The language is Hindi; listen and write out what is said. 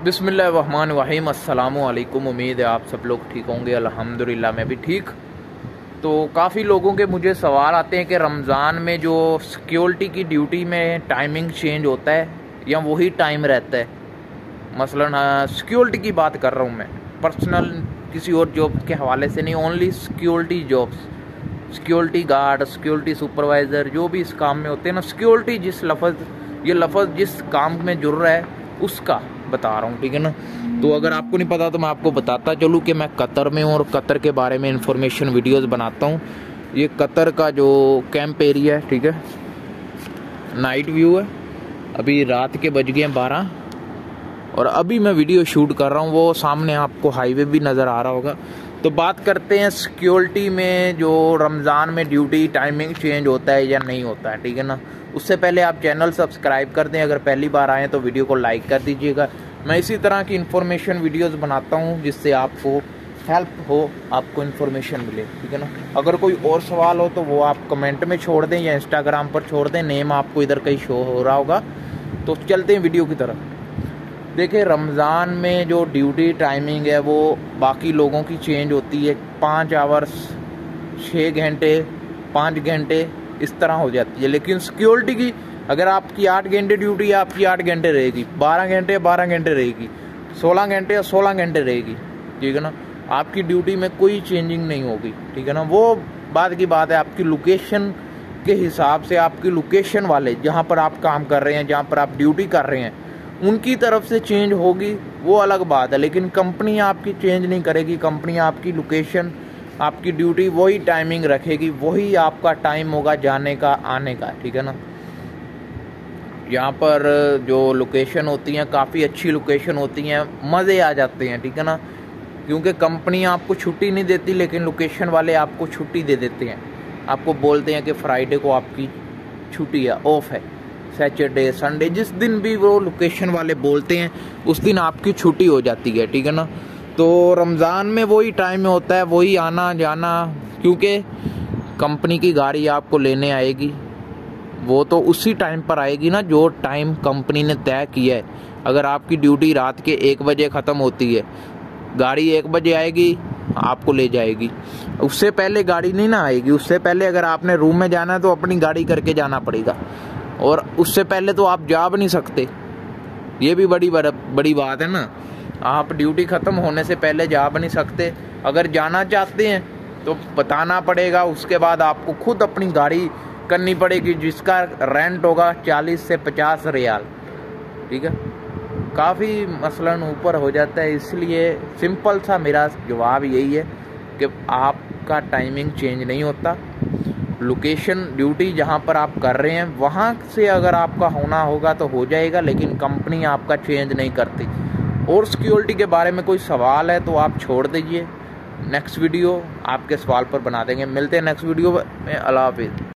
बिस्मिल्लाहिर्रहमानिर्रहीम। अस्सलामु अलैकुम। उम्मीद है आप सब लोग ठीक होंगे। अल्हम्दुलिल्लाह मैं भी ठीक। तो काफ़ी लोगों के मुझे सवाल आते हैं कि रमज़ान में जो सिक्योरिटी की ड्यूटी में टाइमिंग चेंज होता है या वही टाइम रहता है। मसलन सिक्योरिटी की बात कर रहा हूँ मैं, पर्सनल किसी और जॉब के हवाले से नहीं, only security jobs, security guard, security supervisor, जो भी इस काम में होते हैं ना, सिक्योरिटी ये लफ्ज़ जिस काम में जुड़ रहा है उसका बता रहा हूँ, ठीक है ना। तो अगर आपको नहीं पता तो मैं आपको बताता चलूँ कि मैं कतर में हूँ और कतर के बारे में इंफॉर्मेशन वीडियोस बनाता हूँ। ये कतर का जो कैंप एरिया है, ठीक है, नाइट व्यू है। अभी रात के बज गए 12 और अभी मैं वीडियो शूट कर रहा हूँ। वो सामने आपको हाईवे भी नज़र आ रहा होगा। तो बात करते हैं सिक्योरिटी में जो रमज़ान में ड्यूटी टाइमिंग चेंज होता है या नहीं होता है, ठीक है ना। उससे पहले आप चैनल सब्सक्राइब कर दें, अगर पहली बार आएँ तो वीडियो को लाइक कर दीजिएगा। मैं इसी तरह की इन्फॉर्मेशन वीडियोस बनाता हूँ जिससे आपको हेल्प हो, आपको इन्फॉर्मेशन मिले, ठीक है ना। अगर कोई और सवाल हो तो वो आप कमेंट में छोड़ दें या इंस्टाग्राम पर छोड़ दें, नेम आपको इधर कहीं शो हो रहा होगा। तो चलते हैं वीडियो की तरफ। देखिए, रमज़ान में जो ड्यूटी टाइमिंग है वो बाकी लोगों की चेंज होती है। 5 आवर्स, 6 घंटे, 5 घंटे इस तरह हो जाती है। लेकिन सिक्योरिटी की अगर आपकी 8 घंटे ड्यूटी है, आपकी 8 घंटे रहेगी, 12 घंटे 12 घंटे रहेगी, 16 घंटे या 16 घंटे रहेगी, ठीक है ना। आपकी ड्यूटी में कोई चेंजिंग नहीं होगी, ठीक है ना। वो बाद की बात है, आपकी लोकेशन के हिसाब से आपकी लोकेशन वाले जहाँ पर आप काम कर रहे हैं, जहाँ पर आप ड्यूटी कर रहे हैं, उनकी तरफ से चेंज होगी, वो अलग बात है। लेकिन कंपनी आपकी चेंज नहीं करेगी। कंपनी आपकी लोकेशन, आपकी ड्यूटी वही टाइमिंग रखेगी, वही आपका टाइम होगा जाने का आने का, ठीक है ना। यहाँ पर जो लोकेशन होती हैं काफ़ी अच्छी लोकेशन होती हैं, मज़े आ जाते हैं, ठीक है ना। क्योंकि कंपनी आपको छुट्टी नहीं देती, लेकिन लोकेशन वाले आपको छुट्टी दे देते हैं। आपको बोलते हैं कि फ्राइडे को आपकी छुट्टी है, ऑफ है, सैटरडे संडे, जिस दिन भी वो लोकेशन वाले बोलते हैं उस दिन आपकी छुट्टी हो जाती है, ठीक है ना। तो रमज़ान में वही टाइम होता है, वही आना जाना, क्योंकि कंपनी की गाड़ी आपको लेने आएगी, वो तो उसी टाइम पर आएगी ना जो टाइम कंपनी ने तय किया है। अगर आपकी ड्यूटी रात के 1 बजे ख़त्म होती है, गाड़ी 1 बजे आएगी, आपको ले जाएगी। उससे पहले गाड़ी नहीं ना आएगी। उससे पहले अगर आपने रूम में जाना है तो अपनी गाड़ी करके जाना पड़ेगा, और उससे पहले तो आप जा भी नहीं सकते। ये भी बड़ी बात है ना। आप ड्यूटी ख़त्म होने से पहले जा भी नहीं सकते। अगर जाना चाहते हैं तो बताना पड़ेगा, उसके बाद आपको खुद अपनी गाड़ी करनी पड़ेगी, जिसका रेंट होगा 40 से 50 रियाल, ठीक है। काफ़ी मसलन ऊपर हो जाता है। इसलिए सिंपल सा मेरा जवाब यही है कि आपका टाइमिंग चेंज नहीं होता। लोकेशन ड्यूटी जहां पर आप कर रहे हैं वहां से अगर आपका होना होगा तो हो जाएगा, लेकिन कंपनी आपका चेंज नहीं करती। और सिक्योरिटी के बारे में कोई सवाल है तो आप छोड़ दीजिए, नेक्स्ट वीडियो आपके सवाल पर बना देंगे। मिलते हैं नेक्स्ट वीडियो में। अल्लाह हाफिज़।